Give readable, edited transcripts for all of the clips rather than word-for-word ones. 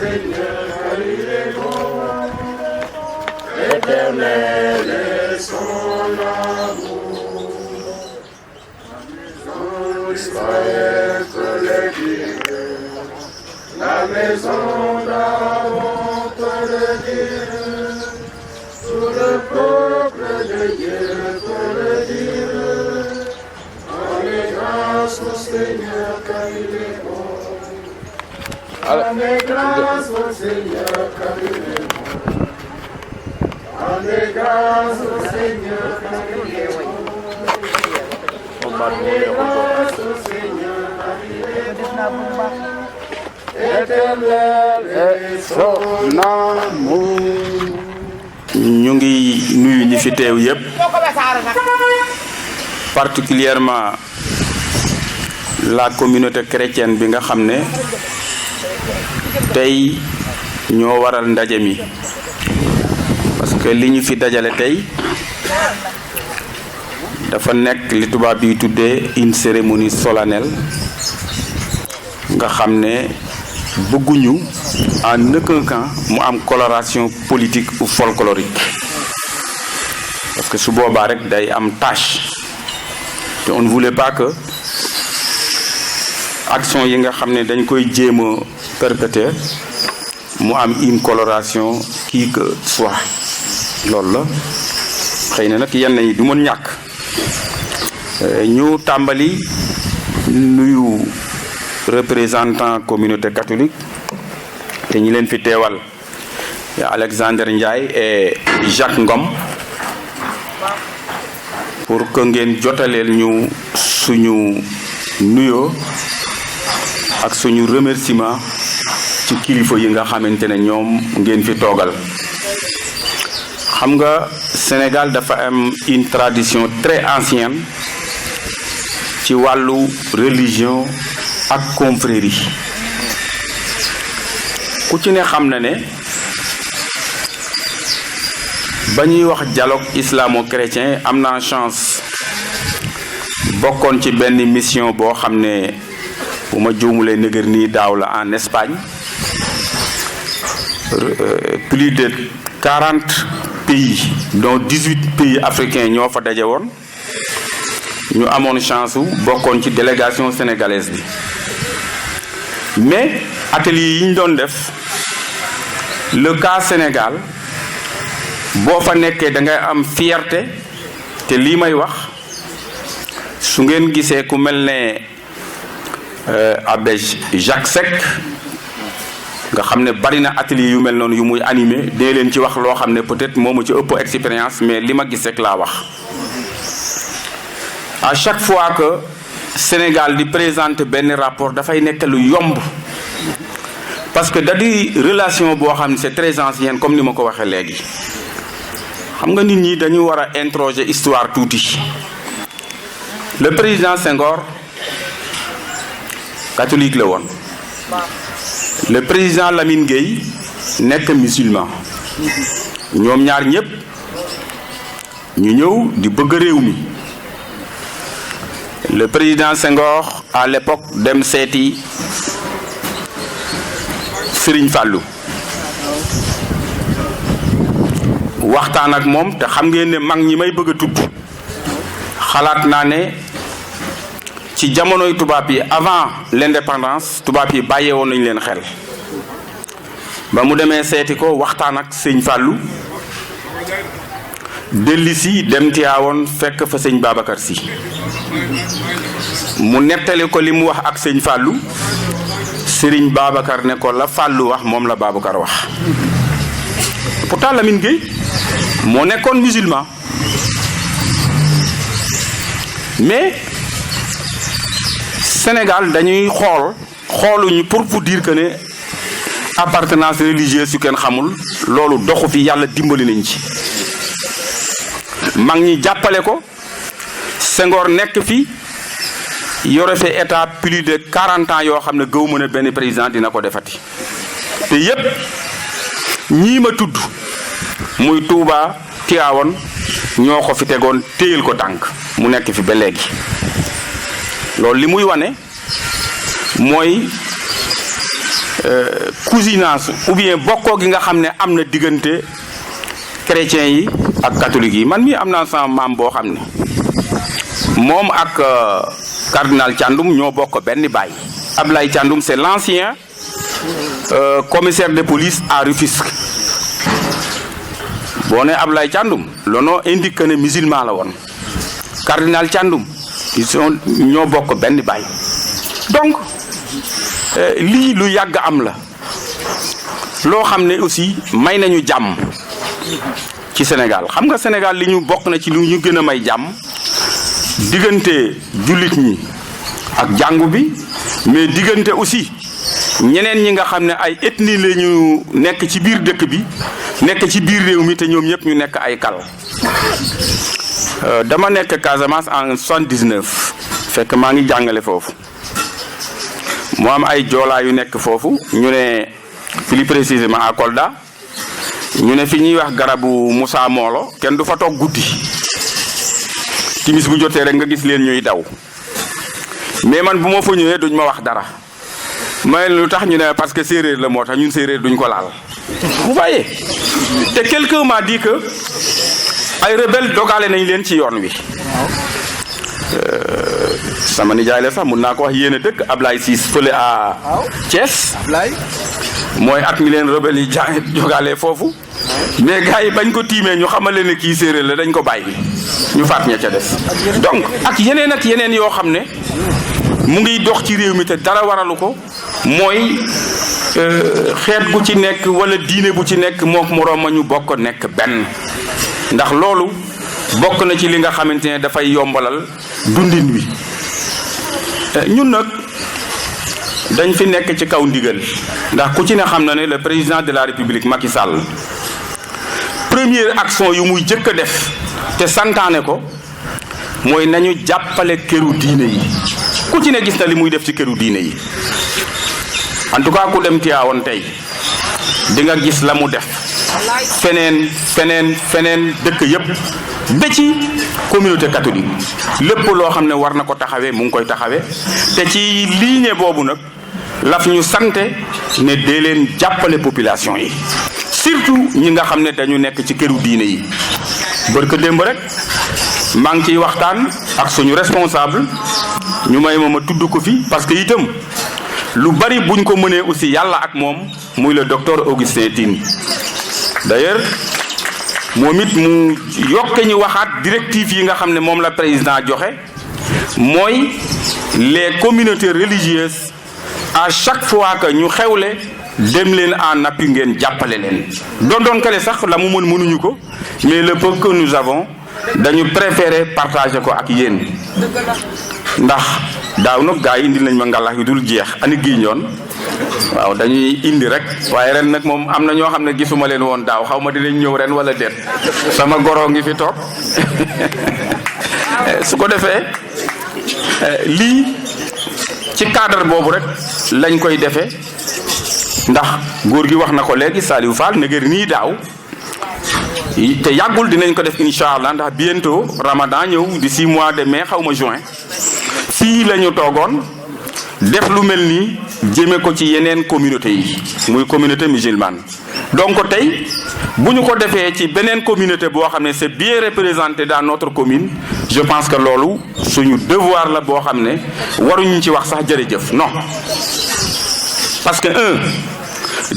Seigneur, car il est bon. Éternel est son amour. La maison d'Israël te le dire. La maison d'Aaron te le dire. Tout le peuple de Dieu te le dire. Rendez grâce au Seigneur, car il est bon. Rendez grâce au Seigneur, car il est bon. Rendez grâce au Seigneur, car il est bon. Rendez grâce au Seigneur, car il est bon. Éternel est son amour. ñu ngi nuyu ñi fi teew yépp, particulièrement la communauté chrétienne bi nga xam ne tey ñoo waral ndaje mi, parce que li ñu fi dajale tey dafa nekk li tubaab bi tuddee une cérémonie solennelle nga xam ne bëgguñu en aucun cas mu am coloration politique ou folklorique, parce que su boobaa rek day am tâche te on ne voulait pas que action yi nga xam ne dañ koy jéem a perpétuer mu am une coloration qui que soit. loolu la xëy na nag yenn yi du mën ñàkk. ñu tàmbali nuyu représentant communauté catholique te ñi leen fi teewal Alexandre Ndiaye et Jacques Ngom pour que ngeen jotaleel ñu suñu nuyoo ak suñu remerciement ci kilifa yi nga xamante ne ñoom ngeen fi toogal. xam nga Sénégal dafa am une tradition très ancienne ci wàllu religion ak confrérie. ku ci ne xam na ne ba ñuy wax dialogue islamo-chrétien am naa chance bokkoon ci benn mission boo xam ne bu ma juumulee nëgër nii daaw la en Espagne. Plus de 40 pays dont 18 pays africains ñoo fa daje woon. ñu amoon chance bokkoon ci délégation sénégalaise bi, mais atelier yi ñu doon def le cas Sénégal boo fa nekkee da ngay am fierté. te lii may wax su ngeen gisee ku mel ne abbé Jacques Seck nga xam ne bari na atelier yu mel noonu yu muy animé dee leen ci wax loo xam ne peut-être moomu ci ëpp expérience, mais li ma gis rek laa wax. À chaque fois que Sénégal di présente benn rapport dafay nekk lu yomb, parce que da di relation boo xam ne c'est très ancienne comme ni ma ko waxee léegi. xam nga nit ñi dañu war a interroger histoire tuuti. Le président Senghor catholique la woon, le président Lamine Gueye nekk musulman, ñoom ñaar ñépp ñu ñëw di bëgg réew mi. Le président Senghor à l'époque dem seeti Serigne Fallou waxtaan ak moom, te xam ngeen ne mag ñi may bëgg a tudd xalaat naa ne ci jamonoy tubaab yi avant l'indépendance tubaab yi bàyyee woon nañu leen xel. ba mu demee seeti ko waxtaan ak sëñ Fallou delli si dem Tiwaawoon fekk fa sëñ Babacar Sy mu nettali ko li mu wax ak sëñ Fallou. Sëriñ Babacar ne ko la Fallou wax moom la Babacar wax. Pourtant Lamine Gueye moo nekkoon musulman, mais Sénégal dañuy xooluñu pour dire que ne appartenance religieuse yu kenn xamul loolu doxu fi, yàlla dimbali nañ ci. mag ñi jàppale ko, Senghor nekk fi yore fi état plus de 40 ans yoo xam ne gëw mën a benn président dina ko defati. te yépp ñii ma tudd muy Touba Tivaouane ñoo ko fi tegoon téyel ko tànk mu nekk fi ba léegi. loolu li muy wane mooy cousinage ou bien bokkoo gi nga xam ne am na diggante chrétiens yi ak catholiques yi. man mii am naa sama maam boo xam ne moom ak cardinal Thiandoum ñoo bokk benn baay. Ablaye Thiandoum c'est l'ancien commissaire de police à Rufisque. boo nee Ablaye Thiandoum le nom indique que ne musulman la woon. cardinal Thiandoum ñoo bokk benn baay. donc lii lu yàgg am la loo xam ne aussi may nañu jàmm ci Sénégal. xam nga Sénégal li ñu bokk na ci lu ñu gën a may jàmm diggante jullit ñi ak jàngu bi, mais diggante aussi ñeneen ñi nga xam ne ay ethnie la ñu nekk ci biir dëkk bi, nekk ci biir réew mi te ñoom ñëpp ñu nekk ay kal. dama nekk Casamance en 79 fekk maa ngi jàngale foofu mu am ay joolaa yu nekk foofu ñu ne plus précisément à Kolda ñu ne fi ñuy wax garabu Moussa Molo kenn du fa toog guddi timis bu jotee rek nga gis leen ñuy daw. mais man bu ma fa ñëwee duñ ma wax dara may lu tax ñu ne parce que séeréer la moo tax ñun séeréer duñ ko laal. vous voyez te quelqu'un m'a dit que ay rebelle dogale nañ leen ci yoon wi. sama nijaay la sax mun naa ko wax yéen a dëkk Ablaye Ciss fële à Thiès. mooy at mi leen rebelle yi jogalee foofu. mais gars yi bañ ko tiimee ñu xamale ne kii séeréer la dañ ko bàyyi ñu faat ña ca des. donc ak yeneen yoo xam ne mu ngi dox ci réew mi te dara waralu ko mooy xeet gu ci nekk wala diine bu ci nekk mook moroom ma ñu bokk nekk benn. ndax loolu bokk na ci li nga xamante ne dafay yombalal dundin wi. ñun nag dañ fi nekk ci kaw ndigal ndax ku ci ne xam na ne le président de la République Macky Sall première action yu muy jëkk a def te santaane ko mooy nañu jàppale këru diine yi. ku ci ne gis na li muy def ci këru diine yi en tout cas ku dem Tivaouane tey di nga gis la mu def feneen dëkk yépp ba ci communauté catholique lépp loo xam ne war na ko taxawee mu ngi koy taxawee te ci ligne boobu nag laf ñu sante ne dee leen jàppale population yi surtout ñi nga xam ne dañu nekk ci këru diine yi. barka démb rek maa ngi ciy waxtaan ak suñu responsable ñu may ma tudd ko fi parce que itam lu bari buñ ko mënee aussi yàlla ak moom muy le docteur Augustin Tine. d'ailleurs moom it mu yokke ñu waxaat directive yi nga xam ne moom la président joxe mooy les communautés religieuses à chaque fois que ñu xewle dem leen en appui ngeen jàppale leen. doon kale sax la mu mënuñu ko mais le peu que nous avons dañu préférer partager ko ak yéen ndax daaw nag gaa yi indil nañ ma ngalax yu dul jeex ani gi ñoon waaw dañuy indi rek waaye ren nag moom am na ñoo xam ne gisuma leen woon daaw xaw ma dinañ ñëw ren wala déet sama goro ngi fi toog su ko defee lii ci cadre boobu rek lañ koy defee ndax góor gi wax na ko léegi Saliou Fall nëgër nii daaw te yàggul dinañ ko def incha allah ndax bientôt Ramadan ñëw d'ici mois de mai xaw ma juin fii la ñu toogoon def lu mel nii jëme ko ci yeneen communauté yi muy communauté musulmane. donc tey bu ñu ko defee ci beneen communauté boo xam ne c'est bien représenté dans notre commune je pense que loolu suñu devoir la boo xam ne waruñu ci wax sax jërëjëf non parce que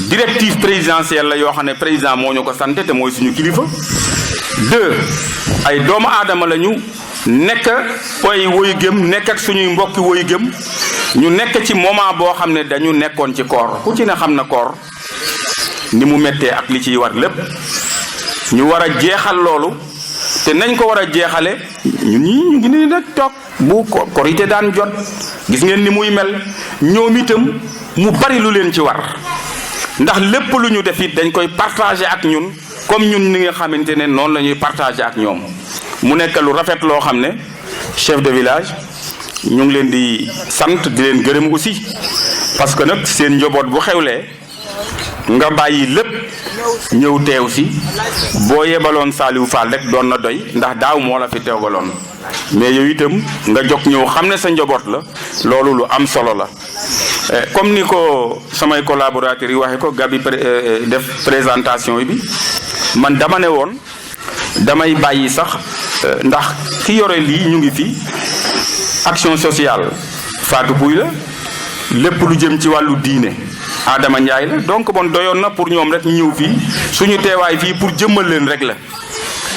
directive présidentielle la yoo xam ne président moo ñu ko sant te mooy suñu kilifa. 2 ay doomu aadama lañu nekk ay woyu gëm nekk ak suñuy mbokki woyu gëm ñu nekk ci moment boo xam ne dañu nekkoon ci koor ku ci ne xam na koor ni mu méttee ak li ciy war lépp ñu war a jeexal loolu te nañ ko war a jeexale ñun ñii ñu ngi nii nag toog bu korité daan jot gis ngeen ni muy mel ñoom itam mu bari lu leen ci war ndax lépp lu ñu def it dañ koy partager ak ñun comme ñun ni nga xamante ne noonu la ñuy partager ak ñoom mu nekk lu rafet loo xam ne chef de village ñu ngi leen di sant di leen gërëm aussi parce que nag seen njaboot bu xewlee nga bàyyi lépp ñëw teew si boo yebaloon Saliou Fall rek doon na doy ndax daaw moo la fi teewaloon mais yow itam nga jóg ñëw xam ne sa njaboot la loolu lu am solo la comme ni ko samay collaborateurs yi waxe ko Gabi def présentation bi man dama ne woon damay bàyyi sax ndax ki yore lii ñu ngi fi action sociale Fatou Pouy la lépp lu jëm ci wàllu diine Adama Ndiaye la donc bon doyoon na pour ñoom rek ñu ñëw fii suñu teewaay fii pour jëmmal leen rek la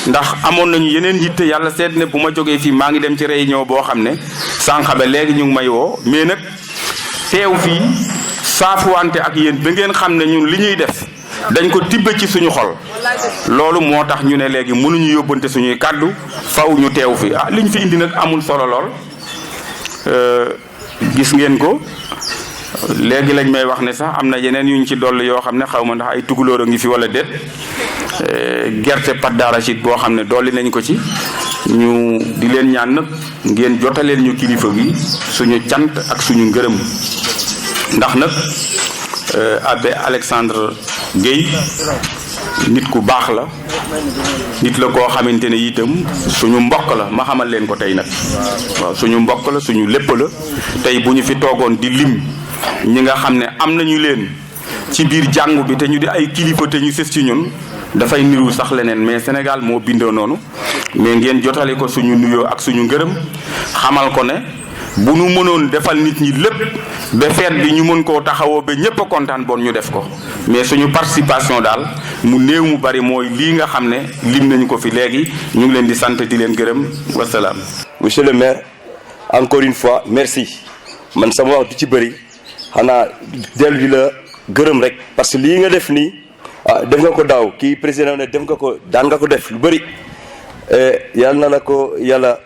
ndax amoon nañu yeneen yitte yàlla seet ne bu ma jógee fii maa ngi dem ci réunion boo xam ne sànq ba léegi ñu ngi may woo mais nag teew fii saafuwante ak yéen ba ngeen xam ne ñun li ñuy def dañ ko tibbe ci suñu xol loolu moo tax ñu ne léegi mënuñu yóbbante suñuy kàddu faw ñu teew fi li ñu fi indi nag amul solo lool gis ngeen ko léegi lañ may wax ne sax am na yeneen yuñ ci dolli yoo xam ne xaw ma ndax ay tukulóor a ngi fi wala déet gerte pâte d'arachide boo xam ne dolli nañ ko ci ñu di leen ñaan nag ngeen jotaleel ñu kilifa gi suñu cant ak suñu ngërëm ndax nag abbé Alexandre Guèye nit ku baax la nit la koo xamante ne itam suñu mbokk la ma xamal leen ko tey nag waaw suñu mbokk la suñu lépp la tey bu ñu fi toogoon di lim ñi nga xam ne am nañu leen ci biir jàngu bi te ñu di ay kilifa te ñu sës ci ñun dafay niru sax leneen mais Sénégal moo bindoo noonu mais ngeen jotale ko suñu nuyoo ak suñu ngërëm xamal ko ne bu nu mënoon defal nit ñi lépp ba feet bi ñu mën koo taxawoo ba ñëpp a kontaan bon ñu def ko mais suñu participation daal mu néew mu bari mooy lii nga xam ne lim nañu ko fi léegi ñu ngi leen di sant di leen gërëm wasalaam. Monsieur le maire encore une fois merci man sama wax du ci bëri xanaa dellu di la gërëm rek parce que lii nga def nii def nga ko daaw kii président ne def nga ko daan nga ko def lu bëri yàlla na la ko yàlla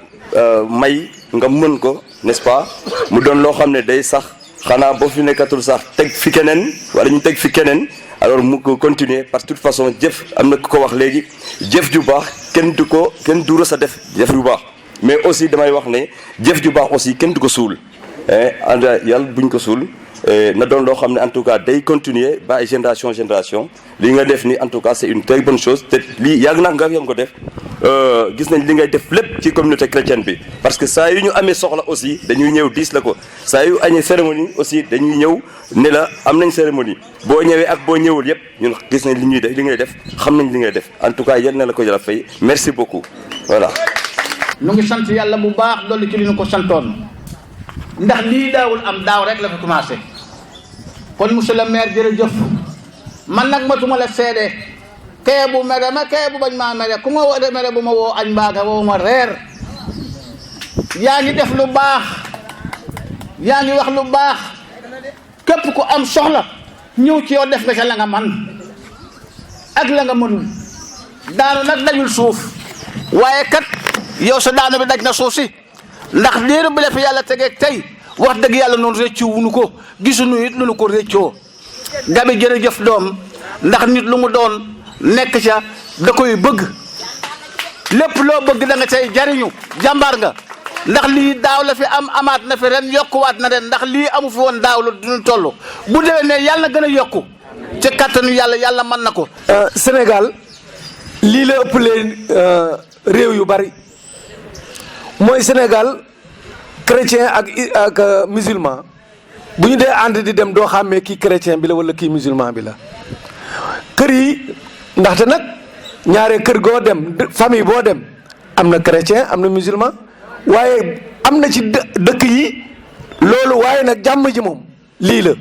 may nga mën ko n'est-ce pas mu doon loo xam ne day sax xanaa boo fi nekkatul sax teg fi keneen wala ñu teg fi keneen alors mu ko continuer parce que de toute façon jëf am na ku ko wax léegi jëf ju baax kenn du rës a def jëf ju baax mais aussi damay wax ne jëf ju baax aussi kenn du ko suul ànd yàlla buñ ko suul na doon loo xam ne en tout cas day continuer ba ay génération li nga def ni en tout cas c'est une très bonne chose te lii yàgg na nga ko def gis nañ li ngay def lépp ci communauté chrétienne bi parce que saa yu ñu amee soxla aussi dañuy ñëw diis la ko saa yu añee cérémonie aussi dañuy ñëw ne la am nañ cérémonie boo ñëwee ak boo ñëwul yépp ñun gis nañ li ñuy def li ngay def xam nañ li ngay def en tout cas yal na la ko yàlla fay merci beaucoup voilà. ñu ngi sant yàlla bu baax dolli ci li ñu ko santoon ndax lii daawul am daaw rek la fi commencé kon monsieur le maire jërëjëf man nag matuma la seede kee bu mere ma kee bu bañ maa mere ku ma woo mere bu ma woo añ mbaaga woo ma reer yaa ngi def lu baax yaa ngi wax lu baax képp ku am soxla ñëw ci yow def nga ca la nga man ak la nga mënul daanu nag dajul suuf waaye kat yow sa daanu bi daj na suuf si ndax diiru bi la fi yàlla tegeeg tey wax dëgg yàlla noonu réccu wuñu ko gisuñu it lu nu ko réccoo Gabi jërëjëf doom ndax nit lu mu doon nekk ca da koy bëgg lépp loo bëgg da nga cay jariñu jàmbaar nga ndax lii daaw la fi am amaat na fi ren yokkuwaat na ren ndax lii amu fi woon daaw la duñu toll bu déwee ne yàlla gën a yokku ci kattanu yàlla mën na ko. Sénégal lii la ëpp leen réew yu bari mooy Sénégal chrétien ak musulman bu ñu dee ànd di dem doo xàmmee kii chrétien bi la wala kii musulman bi la kër yi ndaxte nag ñaare kër goo dem famille boo dem am na chrétien am na musulman waaye am na ci dëkk yi loolu waaye nag jàmm ji moom lii la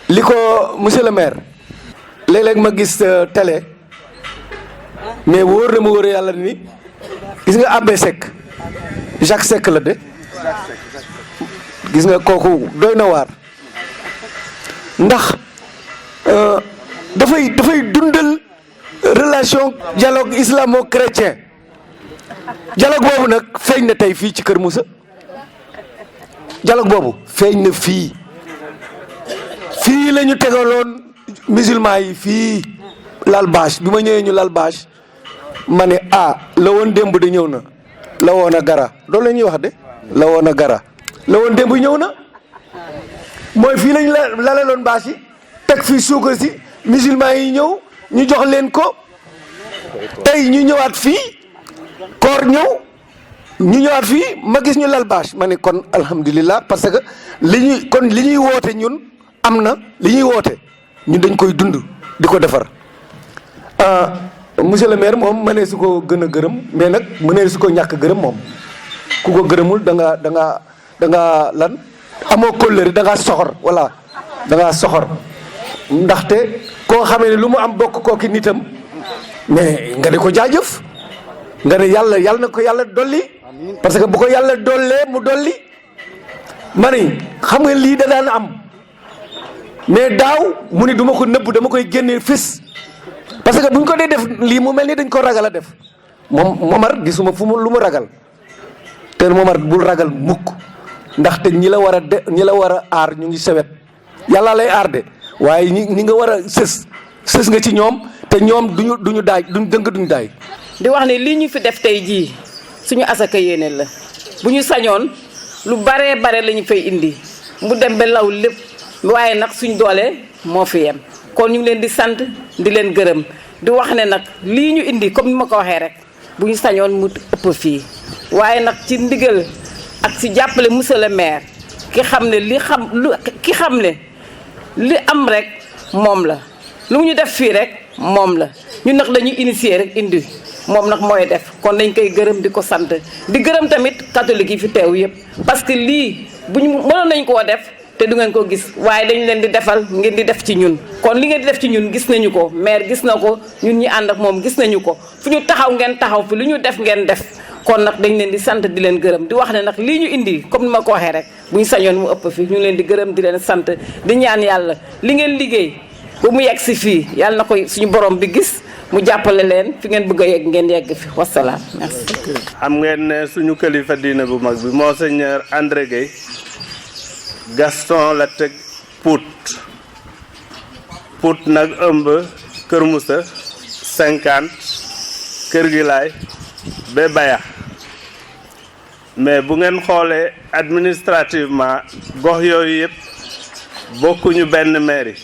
li ko monsieur le maire léeg-léeg ma gis télé mais wóor na ma wóor yàlla ni gis nga abbé Seck Jacques Seck la de gis nga kooku doy na waar ndax dafay dundal relation dialogue islamo-chrétien dialogue boobu nag feeñ na tey fii ci Kër Moussa dialogue boobu feeñ na fii la ñu tegaloon musulman yi fii lal bâche bi ma ñëwee ñu lal bâche ma ne la woon démb de ñëw na la woon a gara loolu la ñuy wax de la woon a gara la woon démb ñëw na mooy fii lañ lalaloon bâche yi teg fii suukar si musulman yi ñëw ñu jox leen ko tey ñu ñëwaat fii koor ñëw ñu ñëwaat fii ma gis ñu lal bâche ma ne kon alhamdulilah parce que li ñuy woote ñun am na li ñuy woote ñun dañ koy dund di ko defar monsieur le maire moom mënee su ko gën a gërëm mais nag mënee su ko ñàkk gërëm moom ku ko gërëmul da nga lan amoo kóllëre da ngaa soxor voilà da ngaa soxor ndaxte koo xamee ne lu mu am bokk kooki nitam mais nga di ko jaajëf nga ne yàlla na ko yàlla dolli parce que bu ko yàlla dollee mu dolli ma ni xam nga lii da daan am mais daaw mu ni duma ko nëbb dama koy génne fis parce que buñ ko dee def lii mu mel ni dañ ko ragal a def moom Momar gisuma fu mu lu mu ragal te Momar bul ragal mukk ndaxte ñi la war a aar ñu ngi sewet yàlla lay aar de waaye ñi nga war a sës nga ci ñoom te ñoom duñu daay duñ dëng duñu daay. di wax ne lii ñu fi def tey jii suñu asaka yéene la bu ñu sañoon lu bare la ñu fay indi mu dem ba law lépp waaye nag suñ doole moo fi yem kon ñu ngi leen di sant di leen gërëm di wax ne nag lii ñu indi comme ni ma ko waxee rek bu ñu sañoon mu ëpp fii waaye nag ci ndigal ak si jàppale monsieur le maire ki xam ne li am rek moom la lu mu ñu def fii rek moom la ñun nag dañuy initier rek indi moom nag mooy def kon dañ koy gërëm di ko sant di gërëm tamit catholique yi fi teew yëpp parce que lii bu ñu mënoon nañ koo def te du ngeen ko gis waaye dañ leen di defal ngeen di def ci ñun kon li ngeen di def ci ñun gis nañu ko maire gis na ko ñun ñi ànd ak moom gis nañu ko fu ñu taxaw ngeen taxaw fi lu ñu def ngeen def kon nag dañ leen di sant di leen gërëm di wax ne nag lii ñu indi comme ni ma ko waxee rek bu ñu sañoon mu ëpp fi ñu leen di gërëm di leen sant di ñaan yàlla li ngeen liggéey ba mu yegg si fii yàlla na ko suñu borom bi gis mu jàppale leen fi ngeen bëgg a yegg ngeen yegg fi wasalaam merci. xam ngeen ne suñu kilifa diine bu mag bi monseigneur André Gueye Gaston la teg Pout nag ëmb Kër Moussa 50 Kër Gilaay ba Bayax mais bu ngeen xoolee administrativement gox yooyu yëpp bokkuñu benn mairie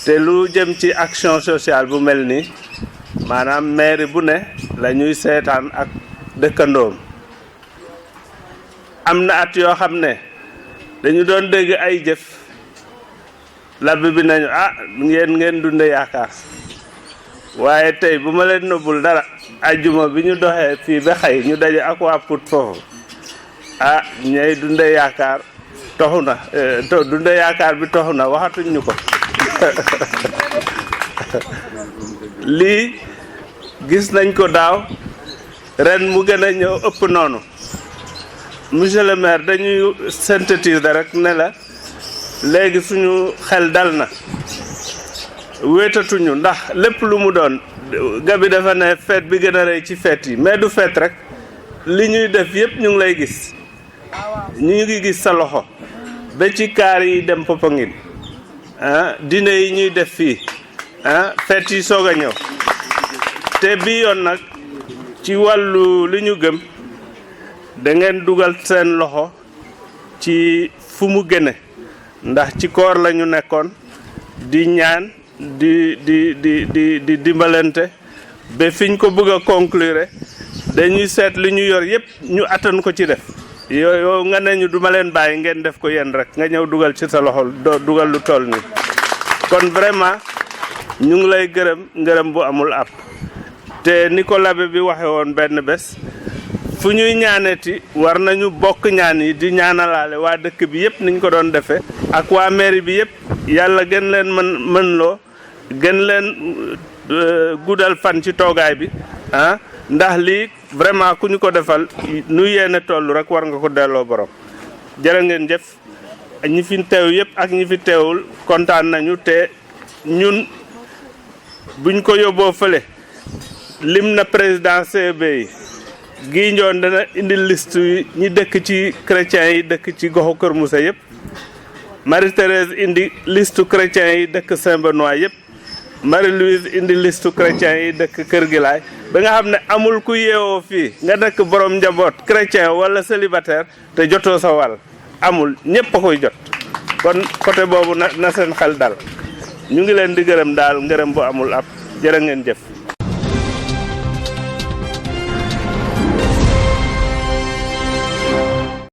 te lu jëm ci action sociale bu mel ni maanaam mairie bu ne la ñuy seetaan ak dëkkandoom am na at yoo xam ne dañu doon dégg ay jëf labbi bi nañu ngeen dunde yaakaar waaye tey bu ma leen nëbbul dara ajjuma bi ñu doxee fii ba xëy ñu daje ak waa Pout foofu ñay dunde yaakaar toxu na dunde yaakaar bi toxu na waxatuñ ñu ko lii gis nañ ko daaw ren mu gën a ñëw ëpp noonu monsieur le maire dañuy synthétiser rek ne la léegi suñu xel dal na wéetatuñu ndax lépp lu mu doon gabi dafa ne fête bi gën a rëy ci fête yi mais du fête rek li ñuy def yépp ñu ngi lay gis ñu ngi gis sa loxo ba ci kaar yi dem Popenguine dîner yi ñuy def fii fête yi soog a ñëw te bii yoon nag ci wàllu li ñu gëm da ngeen dugal seen loxo ci fu mu gëne ndax ci koor la ñu nekkoon di ñaan di dimbalante ba fiñ ko bëgg a conclure dañuy seet li ñu yor yépp ñu attan ko ci def yow nga ne ñu duma leen bàyyi ngeen def ko yéen rek nga ñëw dugal ci sa loxo dugal lu toll nii kon vraiment ñu ngi lay ngërëm bu amul ab te ni ko l'abbé bi waxe woon benn bés fu ñuy ñaaneti war nañu bokk ñaan yi di ñaanalaale waa dëkk bi yépp niñ ko doon defee ak waa mairie bi yépp yàlla gën leen mën loo gën leen guddal fan ci toogaay bi ndax lii vraiment ku ñu ko defal nu yéene toll rek war nga ko delloo borom jërë ngeen jëf ñi fi teew yépp ak ñi fi teewul kontaan nañu te ñun buñ ko yóbboo fële lim na président CEB yi Guy Ndione dana indi liste yi ñi dëkk ci chrétiens yi dëkk ci goxu Kër Moussa yépp Marie-Thérèse indi liste chrétiens yi dëkk Saint-Benoît yépp Marie-Louise indi liste chrétiens yi dëkk Kër Gilaay ba nga xam ne amul ku yeewoo fii nga nekk borom njaboot chrétien wala célibataire te jotoo sa wàll amul ñépp a koy jot kon côté boobu na seen xel dal ñu ngi leen di gërëm daal ngërëm bu amul ab jërë ngeen jëf